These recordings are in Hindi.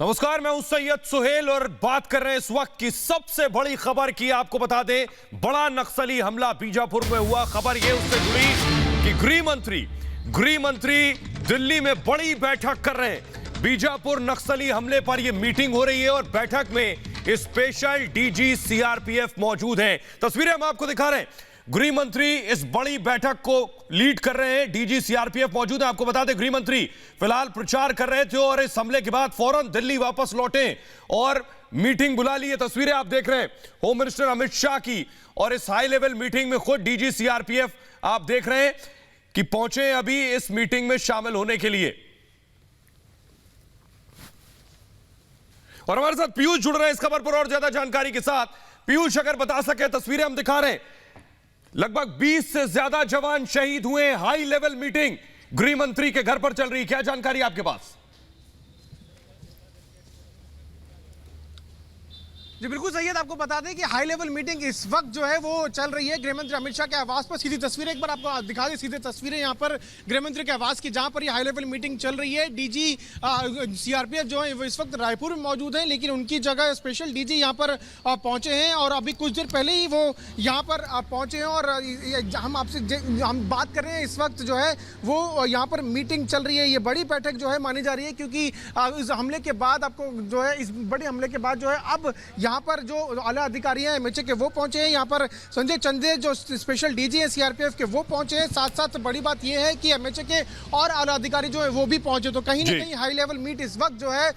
नमस्कार, मैं हूं सैयद सुहेल और बात कर रहे हैं इस वक्त की सबसे बड़ी खबर की। आपको बता दें, बड़ा नक्सली हमला बीजापुर में हुआ। खबर यह उससे जुड़ी कि गृह मंत्री दिल्ली में बड़ी बैठक कर रहे हैं। बीजापुर नक्सली हमले पर यह मीटिंग हो रही है और बैठक में स्पेशल डीजी सीआरपीएफ मौजूद हैं। तस्वीरें हम आपको दिखा रहे हैं। गृह मंत्री इस बड़ी बैठक को लीड कर रहे हैं। डीजी सीआरपीएफ मौजूद है। आपको बता दें, गृह मंत्री फिलहाल प्रचार कर रहे थे और इस हमले के बाद फौरन दिल्ली वापस लौटे और मीटिंग बुला ली है। तस्वीरें आप देख रहे हैं होम मिनिस्टर अमित शाह की, और इस हाई लेवल मीटिंग में खुद डीजी सीआरपीएफ आप देख रहे हैं कि पहुंचे अभी इस मीटिंग में शामिल होने के लिए। और हमारे साथ पीयूष जुड़ रहे हैं इस खबर पर और ज्यादा जानकारी के साथ। पीयूष, अगर बता सके, तस्वीरें हम दिखा रहे हैं, लगभग 20 से ज्यादा जवान शहीद हुए। हाई लेवल मीटिंग गृह मंत्री के घर पर चल रही, क्या जानकारी आपके पास? जी बिल्कुल सैयद, आपको बता दें कि हाई लेवल मीटिंग इस वक्त जो है वो चल रही है गृह मंत्री अमित शाह के आवास पर। सीधी तस्वीरें एक बार आपको दिखा दें, सीधे तस्वीरें यहाँ पर गृह मंत्री के आवास की, जहाँ पर ये हाई लेवल मीटिंग चल रही है। डीजी सीआरपीएफ जो है वो इस वक्त रायपुर में मौजूद है, लेकिन उनकी जगह स्पेशल डीजी यहाँ पर पहुंचे हैं और अभी कुछ देर पहले ही वो यहाँ पर पहुंचे हैं। और हम बात कर रहे हैं, इस वक्त जो है वो यहाँ पर मीटिंग चल रही है। ये बड़ी बैठक जो है मानी जा रही है, क्योंकि इस हमले के बाद आपको जो है, इस बड़े हमले के बाद जो है अब यहाँ पर जो आला अधिकारी हैं एमएचए के वो पहुंचे हैं। यहाँ पर संजय चंदे जो स्पेशल डीजी हैं सीआरपीएफ के वो पहुंचे हैं। साथ साथ बड़ी बात ये है कि एमएचए के और आला अधिकारी जो है वो भी पहुंचे। तो कहीं ना कहीं हाई लेवल मीट इस वक्त जो है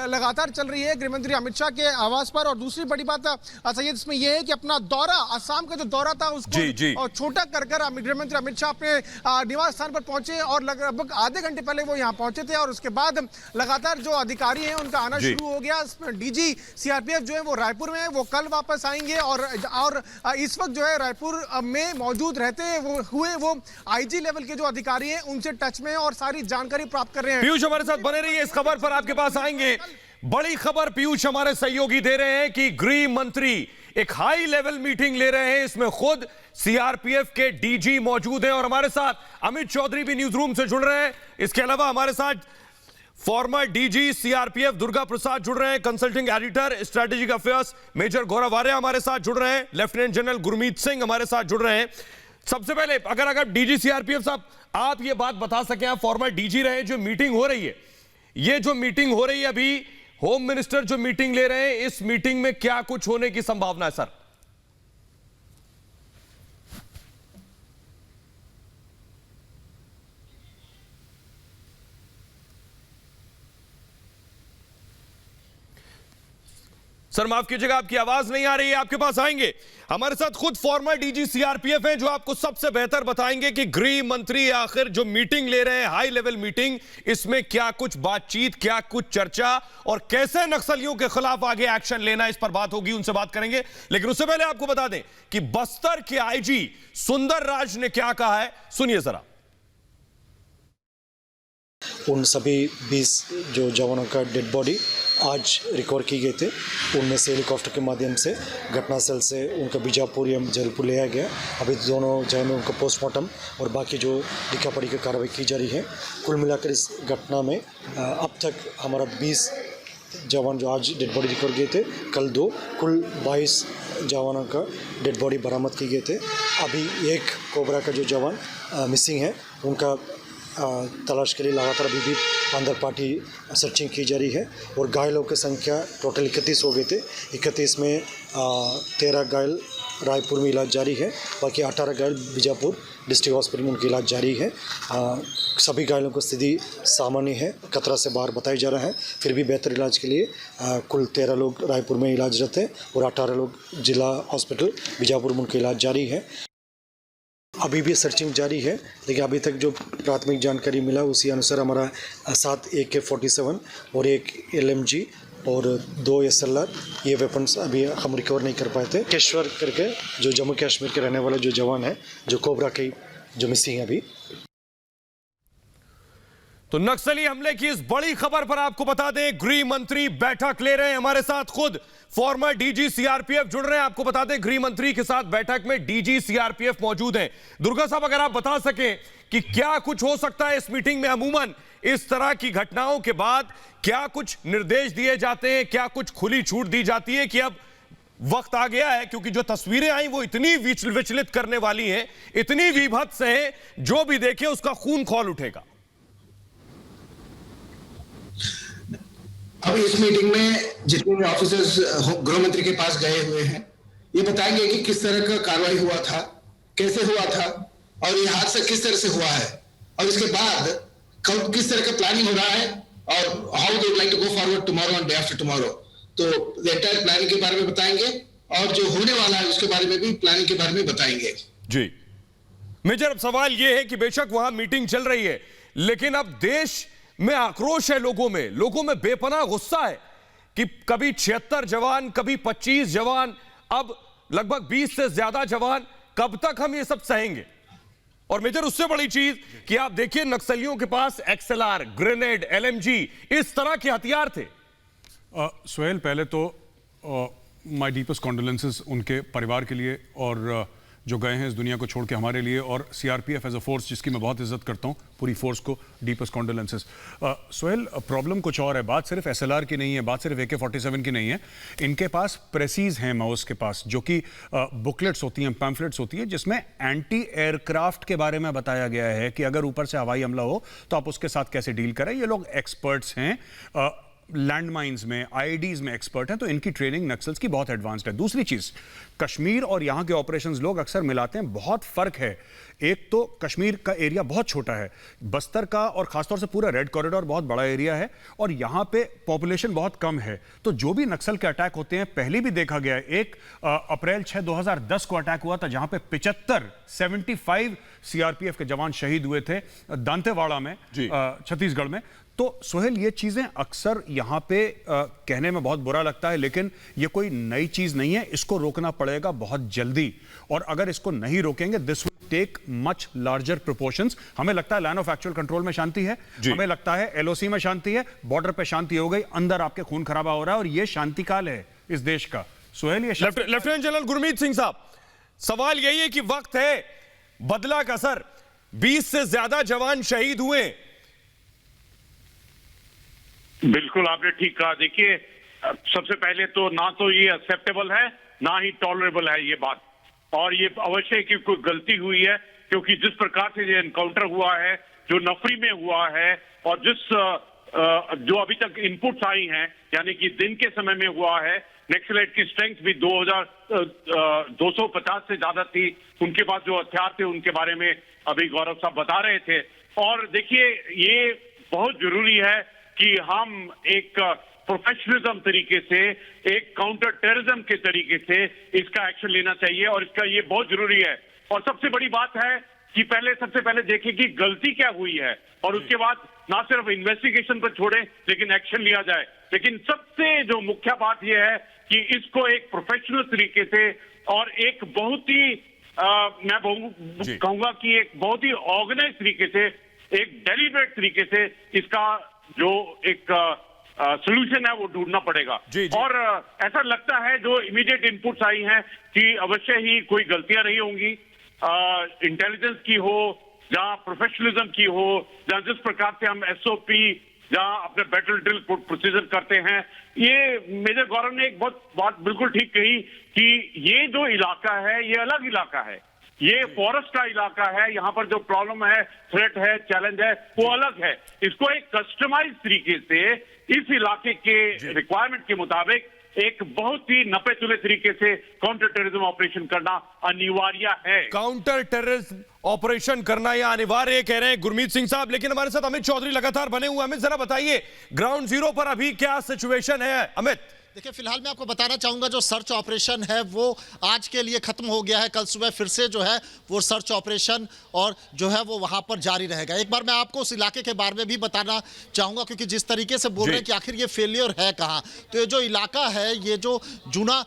लगातार चल रही है गृह मंत्री अमित शाह के आवास पर। और दूसरी बड़ी बात सैयद इसमें यह है कि अपना दौरा, असम का जो दौरा था उसको छोटा कर गृह मंत्री अमित शाह अपने निवास स्थान पर पहुंचे और लगभग आधे घंटे पहले वो यहाँ पहुंचे थे। और उसके बाद लगातार जो अधिकारी हैं उनका आना शुरू हो गया। डीजी सीआरपीएफ जो है वो रायपुर में, वो कल वापस आएंगे। और इस वक्त जो है रायपुर में मौजूद रहते हुए वो आईजी लेवल के जो अधिकारी हैं उनसे टच में और सारी जानकारी प्राप्त कर रहे हैं। पीयूष हमारे साथ बने रहिए, इस खबर पर आपके पास आएंगे। बड़ी खबर पीयूष हमारे सहयोगी दे रहे हैं कि गृह मंत्री एक हाई लेवल मीटिंग ले रहे हैं। इसमें खुद सीआरपीएफ के डीजी मौजूद हैं और हमारे साथ अमित चौधरी भी न्यूज रूम से जुड़ रहे हैं। इसके अलावा हमारे साथ former DG CRPF Durga Prasad जुड़ रहे हैं, consulting editor strategic affairs major Gaurav Arya हमारे साथ जुड़ रहे हैं, लेफ्टिनेंट जनरल गुरमीत सिंह हमारे साथ जुड़ रहे हैं। सबसे पहले अगर डीजी सीआरपीएफ साहब आप ये बात बता सकें, आप फॉर्मर डीजी रहे, जो मीटिंग हो रही है, ये जो मीटिंग हो रही है अभी, होम मिनिस्टर जो मीटिंग ले रहे हैं, इस मीटिंग में क्या कुछ होने की संभावना है सर? सर माफ कीजिएगा, आपकी आवाज नहीं आ रही है, आपके पास आएंगे। हमारे साथ खुद फॉर्मर डीजी सीआरपीएफ हैं, जो आपको सबसे बेहतर बताएंगे कि गृह मंत्री आखिर जो मीटिंग ले रहे हैं, हाई लेवल मीटिंग, इसमें क्या कुछ बातचीत, क्या कुछ चर्चा और कैसे नक्सलियों के खिलाफ आगे एक्शन लेना, इस पर बात होगी, उनसे बात करेंगे। लेकिन उससे पहले आपको बता दें कि बस्तर के आईजी सुंदर राज ने क्या कहा है, सुनिए जरा। उन सभी 20 जो जवानों का डेड बॉडी आज रिकवर की गए थे, उनमें से हेलीकॉप्टर के माध्यम से घटनास्थल से उनका बीजापुर या जबलपुर ले आया गया। अभी दोनों जगह में उनका पोस्टमार्टम और बाकी जो लिखा पढ़ी की कार्रवाई की जा रही है। कुल मिलाकर इस घटना में अब तक हमारा 20 जवान जो आज डेड बॉडी रिकवर किए थे, कल 2, कुल 22 जवानों का डेड बॉडी बरामद किए गए थे। अभी एक कोबरा का जो जवान मिसिंग है, उनका तलाश के लिए लगातार अभी भी अंदर पार्टी सर्चिंग की जा रही है। और घायलों की संख्या टोटल 31 हो गए थे। 31 में 13 घायल रायपुर में इलाज जारी है, बाकी 18 घायल बीजापुर डिस्ट्रिक्ट हॉस्पिटल में उनका इलाज जारी है। सभी घायलों की स्थिति सामान्य है, खतरा से बाहर बताया जा रहा है। फिर भी बेहतर इलाज के लिए कुल 13 लोग रायपुर में इलाजरत हैं और 18 लोग जिला हॉस्पिटल बीजापुर में उनका इलाज जारी है। अभी भी सर्चिंग जारी है, लेकिन अभी तक जो प्राथमिक जानकारी मिला उसी अनुसार हमारा 7 AK-47 और 1 LMG और 2 SLR ये वेपन्स अभी हम रिकवर नहीं कर पाए थे। केश्वर करके जो जम्मू कश्मीर के रहने वाला जो जवान है, जो कोबरा के जो मिसिंग है अभी। तो नक्सली हमले की इस बड़ी खबर पर आपको बता दें, गृह मंत्री बैठक ले रहे हैं। हमारे साथ खुद फॉर्मर डीजी सीआरपीएफ जुड़ रहे हैं। आपको बता दें, गृह मंत्री के साथ बैठक में डीजी सीआरपीएफ मौजूद हैं। दुर्गा साहब, अगर आप बता सकें कि क्या कुछ हो सकता है इस मीटिंग में। अमूमन इस तरह की घटनाओं के बाद क्या कुछ निर्देश दिए जाते हैं, क्या कुछ खुली छूट दी जाती है कि अब वक्त आ गया है, क्योंकि जो तस्वीरें आई वो इतनी विचलित करने वाली हैं, इतनी विभत्स हैं, जो भी देखे उसका खून खौल उठेगा। अब इस मीटिंग में जितने भी ऑफिसर्स गृह मंत्री के पास गए हुए हैं, ये बताएंगे कि किस तरह का कार्रवाई हुआ था, कैसे हुआ था और ये हादसा किस तरह से हुआ है, और इसके बाद किस तरह का प्लानिंग हो रहा है और how they would like to go forward tomorrow and day after tomorrow. तो एंटायर प्लानिंग के बारे में बताएंगे और जो होने वाला है उसके बारे में भी प्लानिंग के बारे में बताएंगे। जी मेजर, अब सवाल यह है कि बेशक वहां मीटिंग चल रही है, लेकिन अब देश में आक्रोश है, लोगों में बेपनाह गुस्सा है कि कभी 76 जवान, कभी 25 जवान, अब लगभग 20 से ज्यादा जवान। कब तक हम ये सब सहेंगे? और मेजर, उससे बड़ी चीज कि आप देखिए, नक्सलियों के पास एक्सएलआर, ग्रेनेड, एलएमजी, इस तरह के हथियार थे। सुहेल, पहले तो माय डीपेस्ट कॉन्डोलेंसेस उनके परिवार के लिए और जो गए हैं इस दुनिया को छोड़ के हमारे लिए, और सीआरपीएफ एज अ फोर्स जिसकी मैं बहुत इज्जत करता हूं, पूरी फोर्स को डीपेस्ट कॉन्डोलेंसेस। सुहेल, प्रॉब्लम कुछ और है, बात सिर्फ एसएलआर की नहीं है, बात सिर्फ AK-47 की नहीं है। इनके पास प्रेसीज हैं माओस के पास, जो कि बुकलेट्स होती हैं, पैम्फलेट्स होती हैं, जिसमें एंटी एयरक्राफ्ट के बारे में बताया गया है कि अगर ऊपर से हवाई हमला हो तो आप उसके साथ कैसे डील करें। ये लोग एक्सपर्ट्स हैं, लैंड माइंस में, आईडीज में एक्सपर्ट हैं, तो इनकी ट्रेनिंग नक्सल्स की बहुत एडवांस्ड है। दूसरी चीज, कश्मीर और यहां के ऑपरेशंस लोग अक्सर मिलाते हैं, बहुत फर्क है। एक तो कश्मीर का एरिया बहुत छोटा है, बस्तर का और खासतौर से पूरा रेड कॉरिडोर बहुत बड़ा एरिया है, और यहां पे पॉपुलेशन बहुत कम है। तो जो भी नक्सल के अटैक होते हैं, पहले भी देखा गया है, एक अप्रैल 6, 2010 को अटैक हुआ था जहां पे 75 सीआरपीएफ के जवान शहीद हुए थे दांतेवाड़ा में, छत्तीसगढ़ में। तो सुहेल, ये चीजें अक्सर यहां पे कहने में बहुत बुरा लगता है, लेकिन ये कोई नई चीज नहीं है, इसको रोकना पड़ेगा बहुत जल्दी। और अगर इसको नहीं रोकेंगे, this will take much larger proportions. हमें लगता है लाइन ऑफ एक्चुअल कंट्रोल में शांति है, हमें लगता है एलओसी में शांति है, बॉर्डर पे शांति हो गई, अंदर आपके खून खराबा हो रहा है, और ये शांति काल है इस देश का। सुहेल, ये लेफ्टिनेंट जनरल गुरमीत सिंह साहब, सवाल यही है कि वक्त है बदला का सर। 20 से ज्यादा जवान शहीद हुए। बिल्कुल, आपने ठीक कहा। देखिए, सबसे पहले तो ना तो ये एक्सेप्टेबल है, ना ही टॉलरेबल है ये बात, और ये अवश्य है कि कोई गलती हुई है, क्योंकि जिस प्रकार से ये एनकाउंटर हुआ है, जो नफरी में हुआ है, और जो अभी तक इनपुट्स आई हैं, यानी कि दिन के समय में हुआ है, नक्सलाइट की स्ट्रेंथ भी 250 से ज्यादा थी। उनके पास जो हथियार थे उनके बारे में अभी गौरव साहब बता रहे थे। और देखिए, ये बहुत जरूरी है कि हम एक प्रोफेशनलिज्म तरीके से, एक काउंटर टेररिज्म के तरीके से इसका एक्शन लेना चाहिए, और इसका ये बहुत जरूरी है। और सबसे बड़ी बात है कि सबसे पहले देखें कि गलती क्या हुई है, और उसके बाद ना सिर्फ इन्वेस्टिगेशन पर छोड़ें, लेकिन एक्शन लिया जाए। लेकिन सबसे जो मुख्य बात यह है कि इसको एक प्रोफेशनल तरीके से और एक बहुत ही मैं कहूंगा कि एक बहुत ही ऑर्गेनाइज तरीके से, एक डेलिब्रेट तरीके से इसका जो एक सोल्यूशन है वो ढूंढना पड़ेगा। और ऐसा लगता है जो इमीडिएट इनपुट्स आई हैं कि अवश्य ही कोई गलतियां नहीं होंगी, इंटेलिजेंस की हो, जहां प्रोफेशनलिज्म की हो, जहां जिस प्रकार से हम SOP, जहां अपने बैटल ड्रिल प्रोसीजर करते हैं। ये मेजर गौरव ने एक बात बिल्कुल ठीक कही कि ये जो इलाका है ये अलग इलाका है, ये फॉरेस्ट का इलाका है, यहाँ पर जो प्रॉब्लम है, थ्रेट है, चैलेंज है, वो अलग है। इसको एक कस्टमाइज तरीके से इस इलाके के रिक्वायरमेंट के मुताबिक एक बहुत ही नपे तुले तरीके से काउंटर टेररिज्म ऑपरेशन करना अनिवार्य है। काउंटर टेररिज्म ऑपरेशन करना यह अनिवार्य कह रहे हैं गुरमीत सिंह साहब। लेकिन हमारे साथ अमित चौधरी लगातार बने हुए। अमित, जरा बताइए ग्राउंड जीरो पर अभी क्या सिचुएशन है? अमित, देखिए, फिलहाल मैं आपको बताना चाहूंगा जो सर्च ऑपरेशन है वो आज के लिए खत्म हो गया है। कल सुबह फिर से जो है वो सर्च ऑपरेशन और जो है वो वहां पर जारी रहेगा। एक बार मैं आपको उस इलाके के बारे में भी बताना चाहूंगा, क्योंकि जिस तरीके से बोल रहे हैं कि आखिर ये फेलियर है कहाँ, तो ये जो इलाका है, ये जो जूना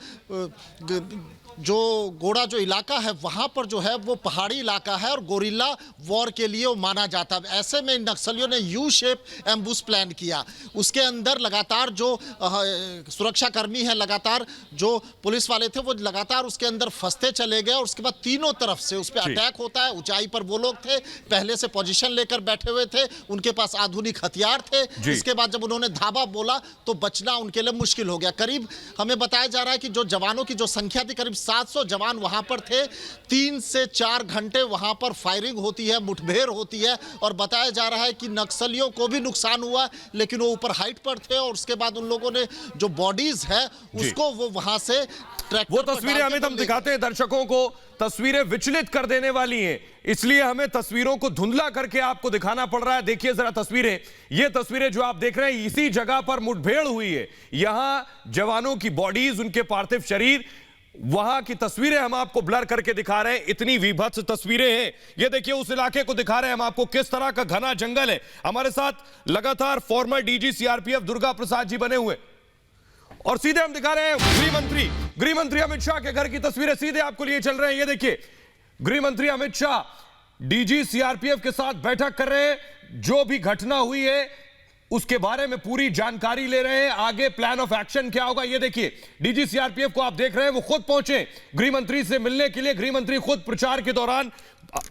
जो गोड़ा जो इलाका है वहाँ पर जो है वो पहाड़ी इलाका है और गोरिल्ला वॉर के लिए वो माना जाता है। ऐसे में नक्सलियों ने यू शेप एम्बुश प्लान किया। उसके अंदर लगातार जो सुरक्षाकर्मी है, लगातार जो पुलिस वाले थे, वो लगातार उसके अंदर फंसते चले गए और उसके बाद तीनों तरफ से उस पर अटैक होता है। ऊंचाई पर वो लोग थे, पहले से पोजीशन लेकर बैठे हुए थे, उनके पास आधुनिक हथियार थे। इसके बाद जब उन्होंने धावा बोला तो बचना उनके लिए मुश्किल हो गया। करीब हमें बताया जा रहा है कि जो जवानों की जो संख्या थी, करीब 700 जवान वहां पर थे। 3 से 4 घंटे वहां पर फायरिंग होती है, मुठभेड़ होती है और बताया जा रहा है कि नक्सलियों को भी नुकसान हुआ, लेकिन वो ऊपर हाइट पर थे और उसके बाद उन लोगों ने जो बॉडीज है उसको वो वहां से वो तस्वीरें हमें हम दिखाते हैं दर्शकों को, तस्वीरें विचलित कर देने वाली हैं, इसलिए हमें तस्वीरों को धुंधला करके आपको दिखाना पड़ रहा है। देखिए जरा तस्वीरें, ये तस्वीरें जो आप देख रहे हैं, इसी जगह पर मुठभेड़ हुई है। यहां जवानों की बॉडीज, उनके पार्थिव शरीर, वहां की तस्वीरें हम आपको ब्लर करके दिखा रहे हैं। इतनी विभत्स तस्वीरें हैं। ये देखिए उस इलाके को दिखा रहे हैं हम आपको, किस तरह का घना जंगल है। हमारे साथ लगातार farmer DG CRPF Durga Prasad ji बने हुए और सीधे हम दिखा रहे हैं गृह मंत्री अमित शाह के घर की तस्वीरें सीधे आपको लिए चल रहे हैं। ये देखिए गृह मंत्री अमित शाह डीजी सीआरपीएफ के साथ बैठक कर रहे हैं। जो भी घटना हुई है उसके बारे में पूरी जानकारी ले रहे हैं। आगे प्लान ऑफ एक्शन क्या होगा, ये देखिए डीजी सीआरपीएफ को आप देख रहे हैं, वो खुद पहुंचे गृह मंत्री से मिलने के लिए। गृह मंत्री खुद प्रचार के दौरान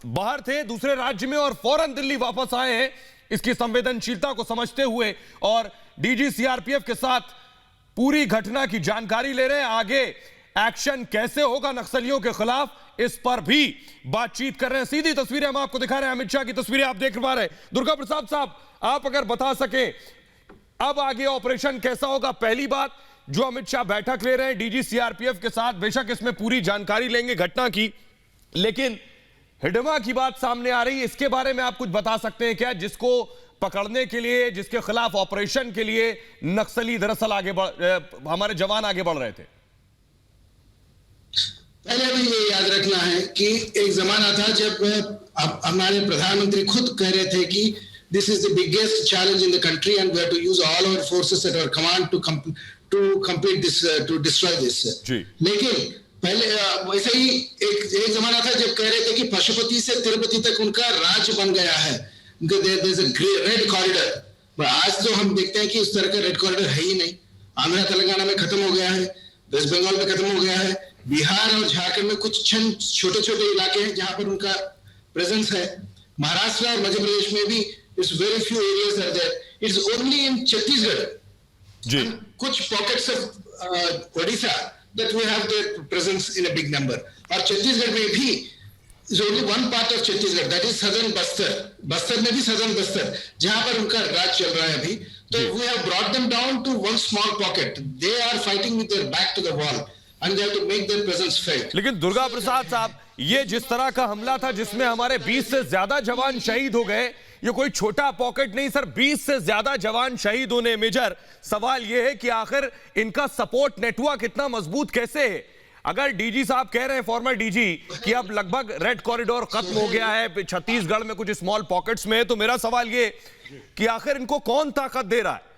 बाहर थे दूसरे राज्य में और फौरन दिल्ली वापस आए हैं इसकी संवेदनशीलता को समझते हुए, और डीजी सीआरपीएफ के साथ पूरी घटना की जानकारी ले रहे हैं। आगे एक्शन कैसे होगा नक्सलियों के खिलाफ, इस पर भी बातचीत कर रहे हैं। सीधी तस्वीरें हम आपको दिखा रहे हैं, अमित शाह की तस्वीरें आप देख पा रहे हैं। दुर्गा प्रसाद साहब, आप अगर बता सके अब आगे ऑपरेशन कैसा होगा। पहली बात, जो अमित शाह बैठक ले रहे हैं डीजी सीआरपीएफ के साथ, बेशक इसमें पूरी जानकारी लेंगे घटना की, लेकिन हिडमा की बात सामने आ रही है, इसके बारे में आप कुछ बता सकते हैं क्या, जिसको पकड़ने के लिए, जिसके खिलाफ ऑपरेशन के लिए नक्सली दरअसल हमारे जवान आगे बढ़ रहे थे? पहले भी ये याद रखना है कि एक जमाना था जब हमारे प्रधानमंत्री खुद कह रहे थे कि this is the biggest challenge in the country and we have to use all our forces at our command to complete this, to destroy this. लेकिन पहले वैसे ही एक जमाना था जब कह रहे थे कि पशुपति से तिरुपति तक उनका राज बन गया है, रेड कॉरिडोर। आज तो हम देखते हैं कि उस तरह का रेड कॉरिडोर है ही नहीं। आंध्र तेलंगाना में खत्म हो गया है, वेस्ट बंगाल में खत्म हो गया है, बिहार और झारखंड में कुछ चंद छोटे छोटे इलाके हैं जहां पर उनका प्रेजेंस है। महाराष्ट्र और मध्य प्रदेश में भी it's very few areas are there. It's only in Chhattisgarh, कुछ pockets of Odisha that we have their presence in a big number. और छत्तीसगढ़ में भी is only one part of Chhattisgarh, that is southern Bastar. Bastar में भी southern Bastar, जहां पर उनका राज चल रहा है अभी। तो we have brought them down to one small pocket. They are fighting with their back to the wall and they have to make their presence felt. लेकिन दुर्गा प्रसाद साहब, ये जिस तरह का हमला था जिसमें हमारे 20 से ज्यादा जवान शहीद हो गए, ये कोई छोटा पॉकेट नहीं सर, 20 से ज्यादा जवान शहीद होने मेजर। सवाल ये है कि आखिर इनका सपोर्ट नेटवर्क इतना मजबूत कैसे है? अगर डीजी साहब कह रहे हैं, फॉर्मर डीजी, कि अब लगभग रेड कॉरिडोर खत्म हो गया है, छत्तीसगढ़ में कुछ स्मॉल पॉकेट्स में है, तो मेरा सवाल ये कि आखिर इनको कौन ताकत दे रहा है?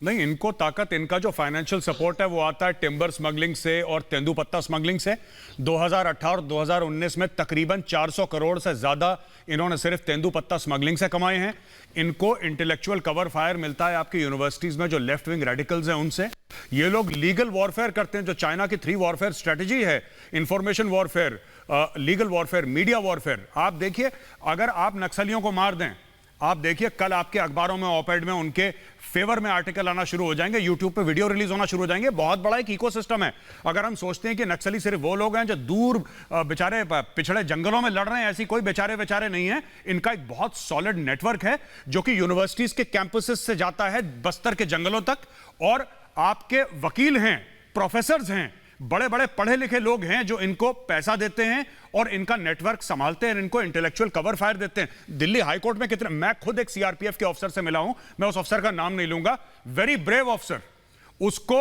नहीं, इनको ताकत, इनका जो फाइनेंशियल सपोर्ट है वो आता है टिम्बर स्मगलिंग से और तेंदुपत्ता स्मगलिंग से। 2018 और 2019 में तकरीबन 400 करोड़ से ज्यादा इन्होंने सिर्फ तेंदुपत्ता स्मगलिंग से कमाए हैं। इनको इंटेलेक्चुअल कवर फायर मिलता है आपकी यूनिवर्सिटीज में जो लेफ्ट विंग रेडिकल्स हैं उनसे। ये लोग लीगल वॉरफेयर करते हैं, जो चाइना की 3 वॉरफेयर स्ट्रेटेजी है, information warfare, legal warfare, media warfare. आप देखिए, अगर आप नक्सलियों को मार दें, आप देखिए कल आपके अखबारों में, ऑपेड में उनके फेवर में आर्टिकल आना शुरू हो जाएंगे, यूट्यूब पे वीडियो रिलीज होना शुरू हो जाएंगे। बहुत बड़ा एक इकोसिस्टम है। अगर हम सोचते हैं कि नक्सली सिर्फ वो लोग हैं जो दूर बेचारे पिछड़े जंगलों में लड़ रहे हैं, ऐसी कोई बेचारे नहीं है। इनका एक बहुत सॉलिड नेटवर्क है जो कि यूनिवर्सिटीज के कैंपसेस से जाता है बस्तर के जंगलों तक, और आपके वकील हैं, प्रोफेसर्स हैं, बड़े बड़े पढ़े लिखे लोग हैं जो इनको पैसा देते हैं और इनका नेटवर्क संभालते हैं, इनको इंटेलेक्चुअल कवर फायर देते हैं। दिल्ली हाईकोर्ट में कितने, मैं खुद एक सीआरपीएफ के ऑफिसर से मिला हूं, मैं उस अफसर का नाम नहीं लूंगा, वेरी ब्रेव ऑफिसर, उसको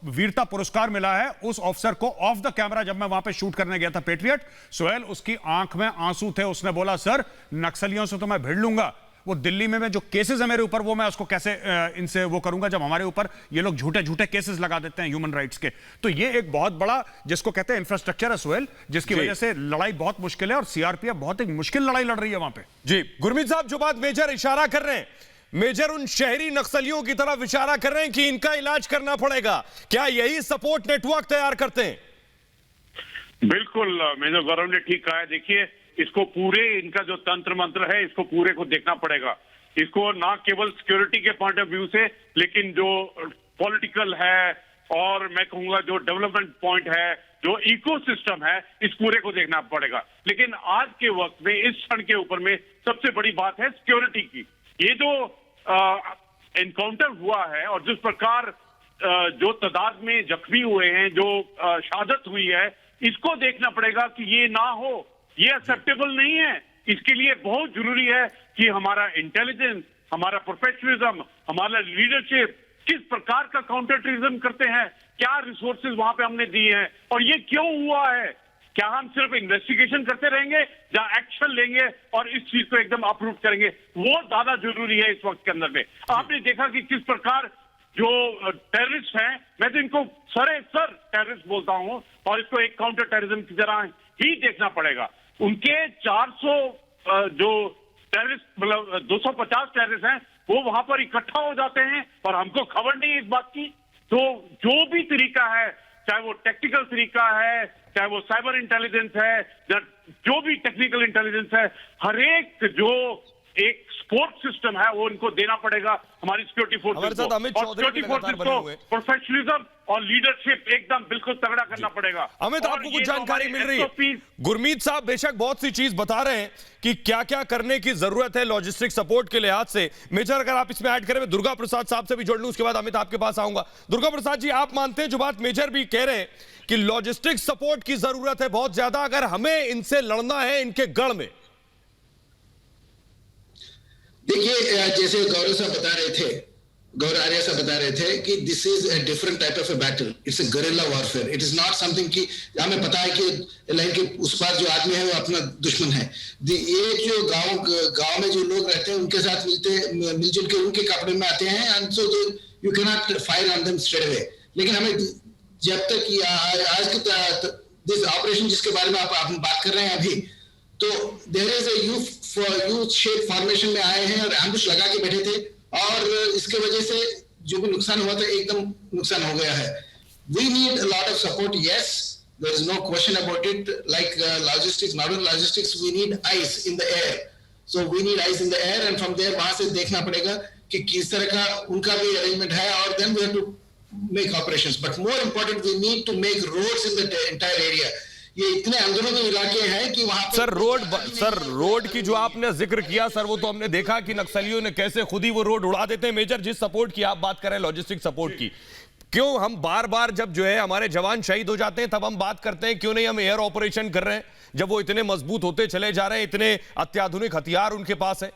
वीरता पुरस्कार मिला है। उस ऑफिसर को ऑफ द कैमरा, जब मैं वहां पे शूट करने गया था पेट्रियट, सोहेल, उसकी आंख में आंसू थे। उसने बोला, सर नक्सलियों से तो मैं भिड़ लूंगा, वो दिल्ली में जो केसेस है मेरे ऊपर, वो मैं उसको कैसे इनसे वो करूंगा जब हमारे ऊपर ये लोग झूठे झूठे केसेस लगा देते हैं ह्यूमन राइट्स के। तो ये एक बहुत बड़ा जिसको कहते हैं इंफ्रास्ट्रक्चर है सुहेल, जिसकी वजह से लड़ाई बहुत मुश्किल है और सीआरपीएफ बहुत एक मुश्किल लड़ाई लड़ रही है वहां पे। जी गुरमीत साहब, जो बात मेजर इशारा कर रहे हैं, मेजर उन शहरी नक्सलियों की तरफ इशारा कर रहे हैं कि इनका इलाज करना पड़ेगा, क्या यही सपोर्ट नेटवर्क तैयार करते हैं? बिल्कुल मेजर गौरव ने ठीक कहा है। देखिए, इसको पूरे इनका जो तंत्र मंत्र है, इसको पूरे को देखना पड़ेगा। इसको ना केवल सिक्योरिटी के पॉइंट ऑफ व्यू से, लेकिन जो पॉलिटिकल है और मैं कहूंगा जो डेवलपमेंट पॉइंट है, जो इकोसिस्टम है, इस पूरे को देखना पड़ेगा। लेकिन आज के वक्त में, इस क्षण के ऊपर में सबसे बड़ी बात है सिक्योरिटी की। ये जो एनकाउंटर हुआ है और जिस प्रकार जो तादाद में जख्मी हुए हैं, जो शहादत हुई है, इसको देखना पड़ेगा कि ये ना हो। ये एक्सेप्टेबल नहीं है। इसके लिए बहुत जरूरी है कि हमारा इंटेलिजेंस, हमारा प्रोफेशनलिज्म, हमारा लीडरशिप किस प्रकार का काउंटर टेररिज्म करते हैं, क्या रिसोर्सेज वहां पे हमने दिए हैं और ये क्यों हुआ है। क्या हम सिर्फ इन्वेस्टिगेशन करते रहेंगे या एक्शन लेंगे और इस चीज को एकदम अप्रूव करेंगे, वो ज्यादा जरूरी है इस वक्त के अंदर में। आपने देखा कि किस प्रकार जो टेररिस्ट हैं, मैं तो इनको सर टेररिस्ट बोलता हूं और इसको एक काउंटर टेररिज्म की तरह ही देखना पड़ेगा। उनके 400 जो टेररिस्ट, मतलब 250 टेररिस्ट हैं, वो वहां पर इकट्ठा हो जाते हैं और हमको खबर नहीं है इस बात की। तो जो भी तरीका है, चाहे वो टेक्निकल तरीका है, चाहे वो साइबर इंटेलिजेंस है, या जो भी टेक्निकल इंटेलिजेंस है, हर एक जो एक सपोर्ट सिस्टम है वो इनको देना पड़ेगा हमारी सिक्योरिटी फोर्सेस को। और सिक्योरिटी फोर्सेस को प्रोफेशनलिज्म और लीडरशिप एकदम बिल्कुल तगड़ा करना पड़ेगा। अमित, आपको कुछ जानकारी मिल रही है? गुरमीत साहब बेशक बहुत सी चीज बता रहे हैं कि क्या क्या करने की जरूरत है लॉजिस्टिक सपोर्ट के लिहाज से। मेजर, अगर आप इसमें ऐड करें, मैं दुर्गा प्रसाद साहब से भी जोड़ लूं, उसके बाद अमित आपके पास आऊंगा। दुर्गा प्रसाद जी, आप मानते हैं जो बात मेजर भी कह रहे हैं कि लॉजिस्टिक सपोर्ट की जरूरत है बहुत ज्यादा, अगर हमें इनसे लड़ना है इनके गढ़ में? देखिए, जैसे गौरव साहब बता रहे थे, गौरव आर्या साहब बता रहे थे कि this is a different type of a battle. It's a guerrilla warfare. It is not something कि हमें पता है कि लाइन के उस पार जो आदमी है वो अपना दुश्मन है। ये जो गांव में जो लोग रहते हैं उनके साथ मिलजुल के उनके कपड़े में आते हैं, and so you can not fire on them straight away. लेकिन हमें जब तक आज के दिस ऑपरेशन जिसके बारे में आप बात कर रहे हैं अभी, तो there is a U shape formation में आए हैं और एम्बुश लगा के बैठे थे, और इसके वजह से जो भी नुकसान हुआ था एकदम नुकसान हो गया है। We need a lot of support, yes, there is no question about it. Like logistics, modern logistics, we need eyes in the air. So we need eyes in the air, and from there वहां से देखना पड़ेगा कि किस तरह का उनका भी अरेंजमेंट है, और then we have to make operations. But more important, we need to make roads in the entire area. ये इतने अंदरूनी इलाके हैं कि वहां सर रोड की जो आपने जिक्र किया सर, वो तो हमने देखा कि नक्सलियों ने कैसे खुद ही वो रोड उड़ा देते हैं। मेजर, जिस सपोर्ट की आप बात कर रहे हैं, लॉजिस्टिक सपोर्ट की, क्यों हम बार बार जब जो है हमारे जवान शहीद हो जाते हैं तब हम बात करते हैं, क्यों नहीं हम एयर ऑपरेशन कर रहे हैं जब वो इतने मजबूत होते चले जा रहे हैं, इतने अत्याधुनिक हथियार उनके पास है?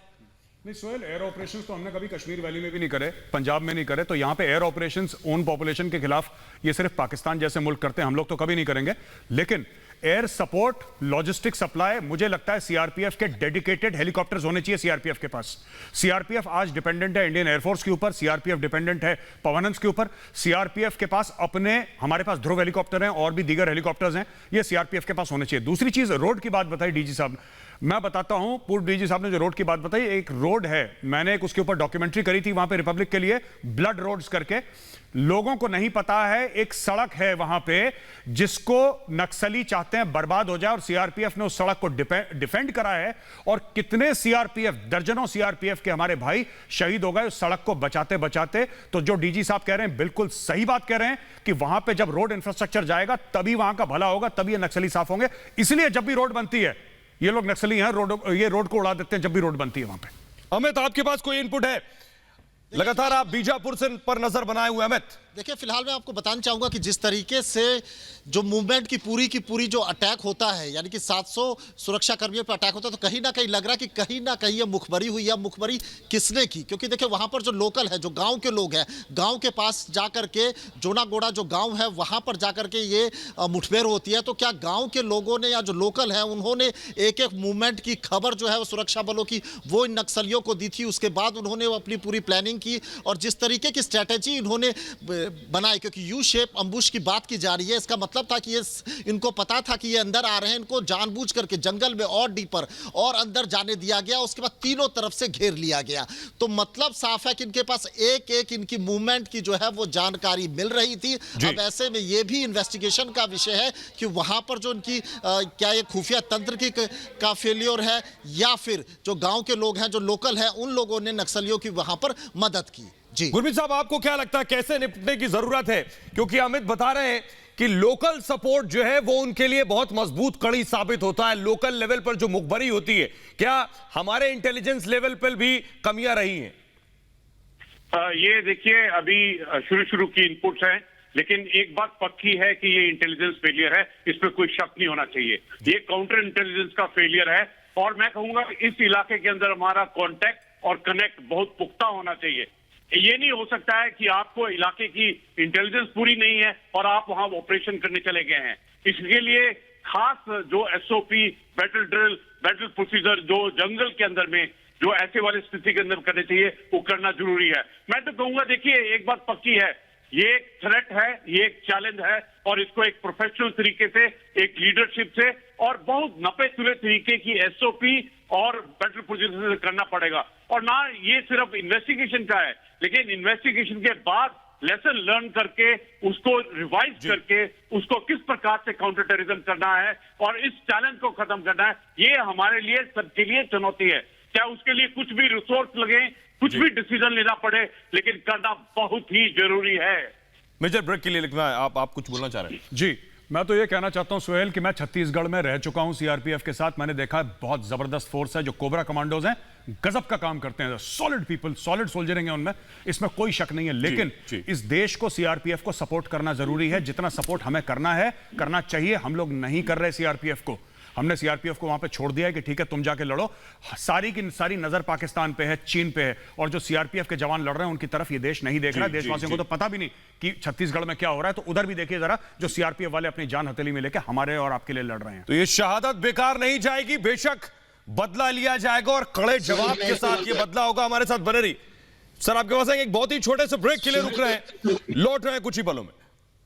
नहीं सोहेल, एयर ऑपरेशंस तो हमने कभी कश्मीर वैली में भी नहीं करे, पंजाब में नहीं करे, तो यहाँ पे एयर ऑपरेशंस ओन पॉपुलेशन के खिलाफ ये सिर्फ पाकिस्तान जैसे मुल्क करते हैं, हम लोग तो कभी नहीं करेंगे। लेकिन एयर सपोर्ट, लॉजिस्टिक सप्लाई, मुझे लगता है सीआरपीएफ के डेडिकेटेड हेलीकॉप्टर्स होने चाहिए सीआरपीएफ के पास। सीआरपीएफ आज डिपेंडेंट है इंडियन एयरफोर्स के ऊपर, सीआरपीएफ डिपेंडेंट है पवनंस के ऊपर। सीआरपीएफ के पास अपने, हमारे पास ध्रुव हेलीकॉप्टर हैं और भी दीगर हेलीकॉप्टर्स हैं, ये सीआरपीएफ के पास होने चाहिए। दूसरी चीज, रोड की बात बताई डीजी साहब, मैं बताता हूं, पूर्व डीजी साहब ने जो रोड की बात बताई, एक रोड है, मैंने एक उसके ऊपर डॉक्यूमेंट्री करी थी वहां पे रिपब्लिक के लिए, ब्लड रोड्स करके। लोगों को नहीं पता है, एक सड़क है वहां पे जिसको नक्सली चाहते हैं बर्बाद हो जाए, और सीआरपीएफ ने उस सड़क को डिफेंड करा है, और कितने सीआरपीएफ, दर्जनों सीआरपीएफ के हमारे भाई शहीद हो गए उस सड़क को बचाते बचाते। तो जो डीजी साहब कह रहे हैं बिल्कुल सही बात कह रहे हैं कि वहां पे जब रोड इंफ्रास्ट्रक्चर जाएगा तभी वहां का भला होगा, तभी ये नक्सली साफ होंगे। इसलिए जब भी रोड बनती है, ये लोग नक्सली हैं, ये रोड को उड़ा देते हैं जब भी रोड बनती है वहां पे। अमित, आपके पास कोई इनपुट है? लगातार आप बीजापुर से पर नजर बनाए हुए अमित। देखिए फिलहाल मैं आपको बताना चाहूंगा कि जिस तरीके से जो मूवमेंट की पूरी जो अटैक होता है, यानी कि 700 सुरक्षा कर्मियों पर अटैक होता है, तो कहीं ना कहीं लग रहा है कि कहीं ना कहीं ये मुखबरी हुई है। मुखबरी किसने की? क्योंकि देखिए वहां पर जो लोकल है, जो गांव के लोग हैं, गांव के पास जाकर के जोनागोड़ा जो गांव है वहां पर जाकर के ये मुठभेड़ होती है। तो क्या गांव के लोगों ने या जो लोकल है उन्होंने एक एक मूवमेंट की खबर जो है वो सुरक्षा बलों की वो इन नक्सलियों को दी थी? उसके बाद उन्होंने अपनी पूरी प्लानिंग की और जिस तरीके की स्ट्रैटेजी इन्होंने बनाई, क्योंकि यू शेप अम्बुश की बात की जा रही है, इसका मतलब था कि ये इनको पता था कि ये अंदर आ रहे हैं, इनको जानबूझ करके जंगल में और डीपर और अंदर जाने दिया गया। उसके बाद तीनों तरफ से घेर लिया गया। तो मतलब साफ है कि इनके पास एक एक इनकी मूवमेंट की जो है वो जानकारी मिल रही थी। अब ऐसे में ये भी इन्वेस्टिगेशन का विषय है कि वहां पर जो इनकी क्या ये खुफिया तंत्र की का फेलियर है या फिर जो गांव के लोग हैं, जो लोकल हैं, उन लोगों ने नक्सलियों की वहां पर मदद की। जी गुरमीत साहब, आपको क्या लगता है कैसे निपटने की जरूरत है? क्योंकि अमित बता रहे हैं कि लोकल सपोर्ट जो है वो उनके लिए बहुत मजबूत कड़ी साबित होता है। लोकल लेवल पर जो मुखबरी होती है, क्या हमारे इंटेलिजेंस लेवल पर भी कमियां रही हैं? ये देखिए, अभी शुरू की इनपुट्स हैं, लेकिन एक बात पक्की है कि ये इंटेलिजेंस फेलियर है, इसमें कोई शक नहीं होना चाहिए। ये काउंटर इंटेलिजेंस का फेलियर है और मैं कहूंगा इस इलाके के अंदर हमारा कॉन्टैक्ट और कनेक्ट बहुत पुख्ता होना चाहिए। ये नहीं हो सकता है कि आपको इलाके की इंटेलिजेंस पूरी नहीं है और आप वहां ऑपरेशन करने चले गए हैं। इसके लिए खास जो SOP, battle drill, battle procedure जो जंगल के अंदर में जो ऐसे वाली स्थिति के अंदर करने चाहिए वो करना जरूरी है। मैं तो कहूंगा देखिए, एक बात पक्की है, ये एक थ्रेट है, ये एक चैलेंज है और इसको एक प्रोफेशनल तरीके से, एक लीडरशिप से और बहुत नपे तुले तरीके की एसओपी और बैटल प्रोसीजर से करना पड़ेगा। और ना ये सिर्फ इन्वेस्टिगेशन का है, लेकिन इन्वेस्टिगेशन के बाद लेसन लर्न करके उसको रिवाइज करके उसको किस प्रकार से काउंटर टेररिज्म करना है और इस चैलेंज को खत्म करना है, ये हमारे लिए सबके लिए चुनौती है। क्या उसके लिए कुछ भी रिसोर्स लगे, कुछ भी डिसीजन लेना पड़े, लेकिन करना बहुत ही जरूरी है। मेजर ब्रेक के लिए लिखना है, आप कुछ बोलना चाह रहे हैं? जी, मैं तो ये कहना चाहता हूं सुहेल कि मैं छत्तीसगढ़ में रह चुका हूं सीआरपीएफ के साथ। मैंने देखा है बहुत जबरदस्त फोर्स है, जो कोबरा कमांडोज हैं, गजब का काम करते हैं। सॉलिड पीपल, सॉलिड सोल्जरिंग है उनमें, इसमें कोई शक नहीं है। लेकिन इस देश को, सीआरपीएफ को सपोर्ट करना जरूरी है। जितना सपोर्ट हमें करना है, करना चाहिए, हम लोग नहीं कर रहे सीआरपीएफ को। हमने सीआरपीएफ को वहां पे छोड़ दिया है कि ठीक है तुम जाके लड़ो। सारी की सारी नजर पाकिस्तान पे है, चीन पे है, और जो सीआरपीएफ के जवान लड़ रहे हैं उनकी तरफ ये देश नहीं देख रहा। देशवासियों को तो पता भी नहीं कि छत्तीसगढ़ में क्या हो रहा है। तो उधर भी देखिए जरा, जो सीआरपीएफ वाले अपनी जान हथेली में लेके हमारे और आपके लिए लड़ रहे हैं। तो ये शहादत बेकार नहीं जाएगी, बेशक बदला लिया जाएगा और कड़े जवाब के साथ ये बदला होगा। हमारे साथ बने रही सर, आपके पास एक बहुत ही छोटे से ब्रेक के लिए रुक रहे हैं, लौट रहे हैं कुछ ही पलों में।